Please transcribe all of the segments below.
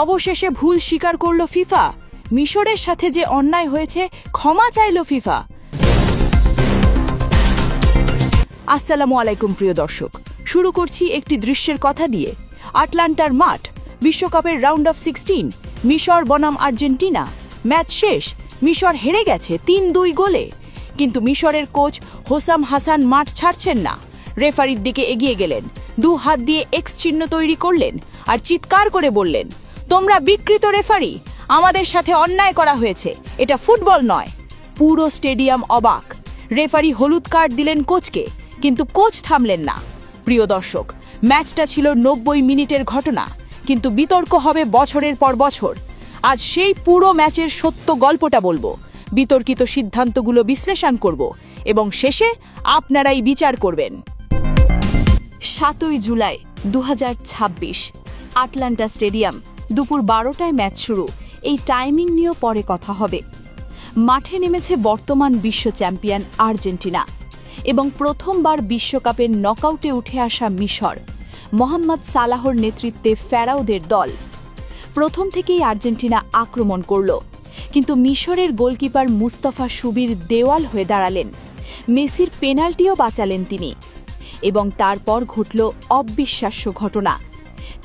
অবশেষে ভুল স্বীকার করল ফিফা। মিশরের সাথে যে অন্যায় হয়েছে ক্ষমা চাইল ফিফা। আসসালামু আলাইকুম প্রিয় দর্শক, শুরু করছি একটি দৃশ্যের কথা দিয়ে। আটলান্টার মাঠ, বিশ্বকাপের রাউন্ড অফ 16, মিশর বনাম আর্জেন্টিনা। ম্যাচ শেষ, মিশর হেরে গেছে 3-2 গোলে। কিন্তু মিশরের কোচ হোসাম হাসান মাঠ ছাড়ছেন না। রেফারির দিকে এগিয়ে গেলেন, 2 হাত দিয়ে এক্স চিহ্ন তৈরি করলেন আর চিৎকার করে বললেন, তোমরা বিকৃত রেফারি, আমাদের সাথে অন্যায় করা হয়েছে, এটা ফুটবল নয়। পুরো স্টেডিয়াম অবাক। রেফারি হলুদ কার্ড দিলেন কোচকে, কিন্তু কোচ থামলেন না। প্রিয় দর্শক, ম্যাচটা ছিল 90 মিনিটের ঘটনা, কিন্তু বিতর্ক হবে বছরের পর বছর। আজ সেই পুরো ম্যাচের সত্য গল্পটা বলবো, বিতর্কিত সিদ্ধান্তগুলো বিশ্লেষণ করব এবং শেষে আপনারাই বিচার করবেন। 7 জুলাই 2026, আটলান্টা স্টেডিয়াম। দুপুর 12টায় ম্যাচ শুরু। এই টাইমিং নিয়েও পরে কথা হবে। মাঠে নেমেছে বর্তমান বিশ্ব চ্যাম্পিয়ন আর্জেন্টিনা এবং প্রথমবার বিশ্বকাপের নকআউটে উঠে আসা মিশর। মোহাম্মদ সালাহর নেতৃত্বে ফেরাওদের দল। প্রথম থেকেই আর্জেন্টিনা আক্রমণ করল, কিন্তু মিশরের গোলকিপার মুস্তাফা সুবির দেওয়াল হয়ে দাঁড়ালেন। মেসির পেনাল্টিও বাঁচালেন তিনি। এবং তারপর ঘটল অবিশ্বাস্য ঘটনা।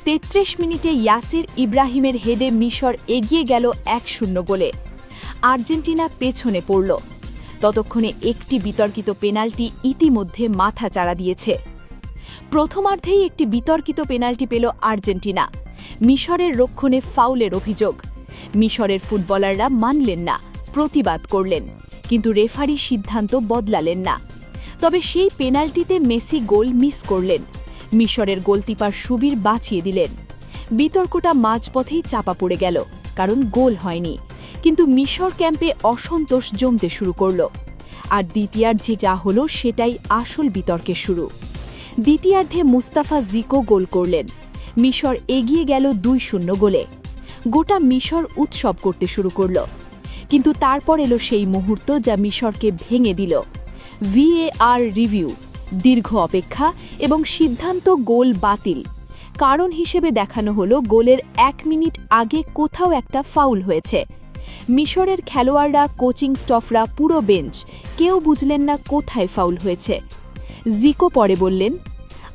33 মিনিটে ইয়াসির ইব্রাহিমের হেডে মিশর এগিয়ে গেল 1-0 গোলে। আর্জেন্টিনা পেছনে পড়ল। ততক্ষণে একটি বিতর্কিত পেনাল্টি ইতিমধ্যে মাথা চাড়া দিয়েছে। প্রথমার্ধেই একটি বিতর্কিত পেনাল্টি পেল আর্জেন্টিনা। মিশরের রক্ষণে ফাউলের অভিযোগ। মিশরের ফুটবলাররা মানলেন না, প্রতিবাদ করলেন, কিন্তু রেফারি সিদ্ধান্ত বদলালেন না। তবে সেই পেনাল্টিতে মেসি গোল মিস করলেন। মিশরের গোলকিপার সুবির বাঁচিয়ে দিলেন। বিতর্কটা মাঝপথেই চাপা পড়ে গেল, কারণ গোল হয়নি। কিন্তু মিশর ক্যাম্পে অসন্তোষ জমতে শুরু করল। আর দ্বিতীয়ার্ধে যা হলো সেটাই আসল বিতর্কের শুরু। দ্বিতীয়ার্ধে মুস্তাফা জিকো গোল করলেন। মিশর এগিয়ে গেল 2-0 গোলে। গোটা মিশর উৎসব করতে শুরু করল। কিন্তু তারপর এলো সেই মুহূর্ত যা মিশরকে ভেঙে দিল। VAR রিভিউ, দীর্ঘ অপেক্ষা এবং সিদ্ধান্ত গোল বাতিল। কারণ হিসেবে দেখানো হলো গোলের 1 মিনিট আগে কোথাও একটা ফাউল হয়েছে। মিশরের খেলোয়াড়রা, কোচিং স্টাফরা, পুরো বেঞ্চ কেউ বুঝলেন না কোথায় ফাউল হয়েছে। জিকো পরে বললেন,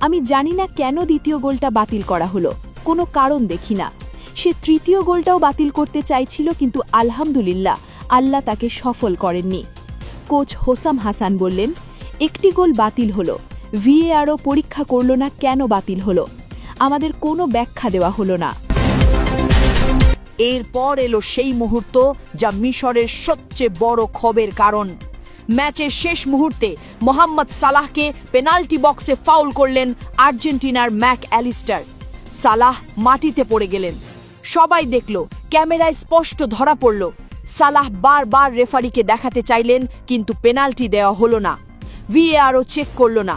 আমি জানি না কেন দ্বিতীয় গোলটা বাতিল করা হলো, কোনো কারণ দেখি না। সে তৃতীয় গোলটাও বাতিল করতে চাইছিল, কিন্তু আলহামদুলিল্লাহ আল্লাহ তাকে সফল করেননি। কোচ হোসাম হাসান বললেন, একটি গোল বাতিল হলো, VARও পরীক্ষা করল না কেন বাতিল হলো, আমাদের কোনো ব্যাখ্যা দেওয়া হলো না। এরপর এলো সেই মুহূর্ত যা মিশরের সবচেয়ে বড় ক্ষোভের কারণ। ম্যাচের শেষ মুহূর্তে মোহাম্মদ সালাহকে পেনাল্টি বক্সে ফাউল করলেন আর্জেন্টিনার ম্যাক অ্যালিস্টার। সালাহ মাটিতে পড়ে গেলেন। সবাই দেখল, ক্যামেরায় স্পষ্ট ধরা পড়ল। সালাহ বারবার রেফারিকে দেখাতে চাইলেন, কিন্তু পেনাল্টি দেওয়া হলো না। VARও চেক করল না।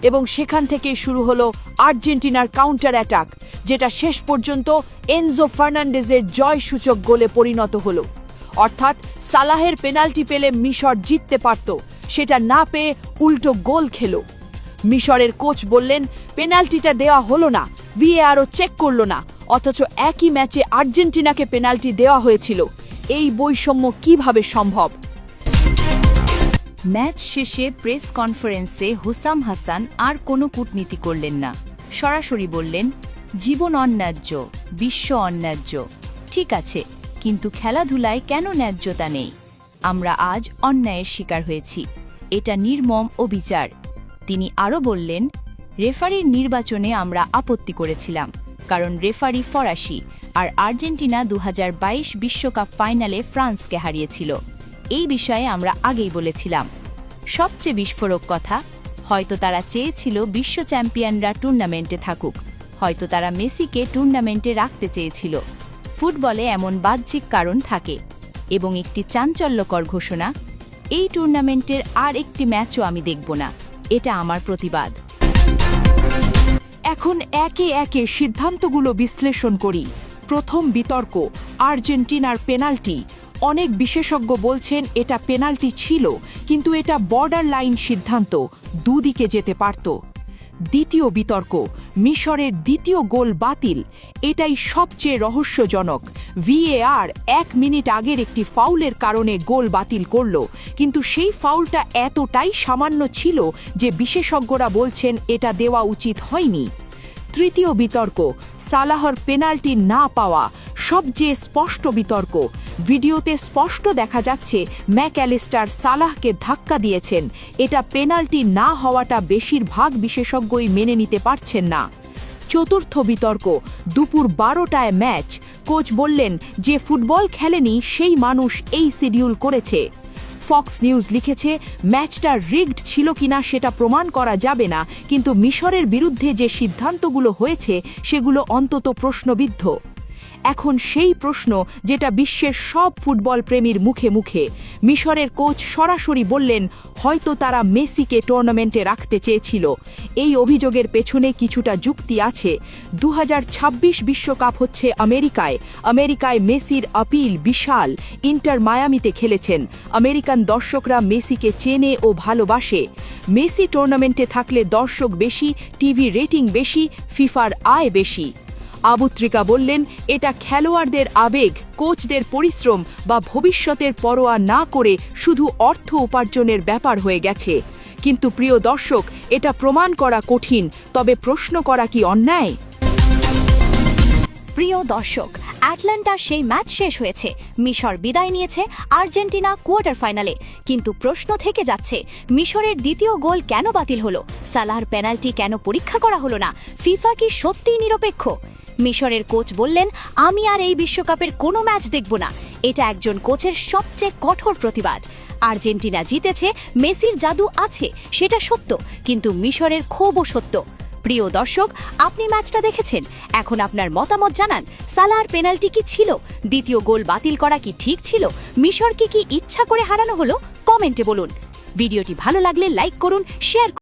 এবং সেখান থেকেই শুরু হলো আর্জেন্টিনার কাউন্টার অ্যাটাক, যেটা শেষ পর্যন্ত এনজো ফার্নান্ডেজের জয়সূচক গোলে পরিণত হলো। অর্থাৎ সালাহের পেনাল্টি পেলে মিশর জিততে পারত, সেটা না পেয়ে উল্টো গোল খেল। মিশরের কোচ বললেন, পেনাল্টিটা দেওয়া হলো না, VARও চেক করল না, অথচ একই ম্যাচে আর্জেন্টিনাকে পেনাল্টি দেওয়া হয়েছিল। এই বৈষম্য কিভাবে সম্ভব? ম্যাচ শেষে প্রেস কনফারেন্সে হোসাম হাসান আর কোনো কূটনীতি করলেন না। সরাসরি বললেন, জীবন অন্যায্য, বিশ্ব অন্যায্য। ঠিক আছে, কিন্তু খেলাধুলায় কেন ন্যায্যতা নেই? আমরা আজ অন্যায়ের শিকার হয়েছি, এটা নির্মম অবিচার। তিনি আরও বললেন, রেফারির নির্বাচনে আমরা আপত্তি করেছিলাম, কারণ রেফারি ফরাসি আর আর্জেন্টিনা 2022 বিশ্বকাপ ফাইনালে ফ্রান্সকে হারিয়েছিল। এই বিষয়ে আমরা আগেই বলেছিলাম। সবচেয়ে বিস্ফোরক কথা, হয়তো তারা চেয়েছিল বিশ্ব চ্যাম্পিয়নরা টুর্নামেন্টে থাকুক, হয়তো তারা মেসিকে টুর্নামেন্টে রাখতে চেয়েছিল। ফুটবলে এমন বাহ্যিক কারণ থাকে। এবং একটি চাঞ্চল্যকর ঘোষণা, এই টুর্নামেন্টের আর একটি ম্যাচও আমি দেখব না। এটা আমার প্রতিবাদ। এখন একে একে সিদ্ধান্তগুলো বিশ্লেষণ করি। প্রথম বিতর্ক, আর্জেন্টিনার পেনাল্টি। অনেক বিশেষজ্ঞ বলছেন এটা পেনাল্টি ছিল, কিন্তু এটা বর্ডার লাইন সিদ্ধান্ত, দুদিকে যেতে পারত। দ্বিতীয় বিতর্ক, মিশরের দ্বিতীয় গোল বাতিল। এটাই সবচেয়ে রহস্যজনক। ভিএআর 1 মিনিট আগের একটি ফাউলের কারণে গোল বাতিল করল, কিন্তু সেই ফাউলটা এতটাই সামান্য ছিল যে বিশেষজ্ঞরা বলছেন এটা দেওয়া উচিত হয়নি। তৃতীয় বিতর্ক, সালাহর পেনাল্টি না পাওয়া। সবচেয়ে স্পষ্ট বিতর্ক। ভিডিওতে স্পষ্ট দেখা যাচ্ছে ম্যাকঅ্যালিস্টার সালাহকে ধাক্কা দিয়েছেন। এটা পেনাল্টি না হওয়াটা বেশিরভাগ বিশেষজ্ঞই মেনে নিতে পারছেন না। চতুর্থ বিতর্ক, দুপুর 12টায় ম্যাচ। কোচ বললেন যে ফুটবল খেলেনি সেই মানুষ এই শিডিউল করেছে। ফক্স নিউজ লিখেছে ম্যাচটা রিগড ছিল কিনা সেটা প্রমাণ করা যাবে না, কিন্তু মিশরের বিরুদ্ধে যে সিদ্ধান্তগুলো হয়েছে সেগুলো অন্তত প্রশ্নবিদ্ধ। এখন সেই প্রশ্ন যেটা বিশ্বের সব ফুটবল প্রেমীর মুখে মুখে। মিশরের কোচ সরাসরি বললেন হয়তো তারা মেসিকে টুর্নামেন্টে রাখতে চেয়েছিল। এই অভিযোগের পেছনে কিছুটা যুক্তি আছে। 2026 বিশ্বকাপ হচ্ছে আমেরিকায় মেসির আপিল বিশাল। ইন্টার মায়ামিতে খেলেছেন। আমেরিকান দর্শকরা মেসিকে চেনে ও ভালোবাসে। মেসি টুর্নামেন্টে থাকলে দর্শক বেশি, টিভি রেটিং বেশি, ফিফার আয় বেশি। আবুত্রিকা বললেন এটা খেলোয়াড়দের আবেগ, কোচদের পরিশ্রম বা ভবিষ্যতের পরোয়া না করে শুধু অর্থ উপার্জনের ব্যাপার হয়ে গেছে। কিন্তু প্রিয় দর্শক, এটা প্রমাণ করা কঠিন, তবে প্রশ্ন করা কি অন্যায়? প্রিয় দর্শক, অ্যাটলান্টার সেই ম্যাচ শেষ হয়েছে। মিশর বিদায় নিয়েছে, আর্জেন্টিনা কোয়ার্টার ফাইনালে। কিন্তু প্রশ্ন থেকে যাচ্ছে, মিশরের দ্বিতীয় গোল কেন বাতিল হলো? সালাহর পেনাল্টি কেন পরীক্ষা করা হলো না? ফিফা কি সত্যিই নিরপেক্ষ? মিশরের কোচ বললেন আমি আর এই বিশ্বকাপের কোনো ম্যাচ দেখব না। এটা একজন কোচের সবচেয়ে কঠোর প্রতিবাদ। আর্জেন্টিনা জিতেছে, মেসির জাদু আছে, সেটা সত্য, কিন্তু মিশরের ক্ষোভও সত্য। প্রিয় দর্শক, আপনি ম্যাচটা দেখেছেন, এখন আপনার মতামত জানান। সালাহর পেনাল্টি কি ছিল? দ্বিতীয় গোল বাতিল করা কি ঠিক ছিল? মিশরকে কি ইচ্ছা করে হারানো হলো? কমেন্টে বলুন। ভিডিওটি ভালো লাগলে লাইক করুন, শেয়ার করুন।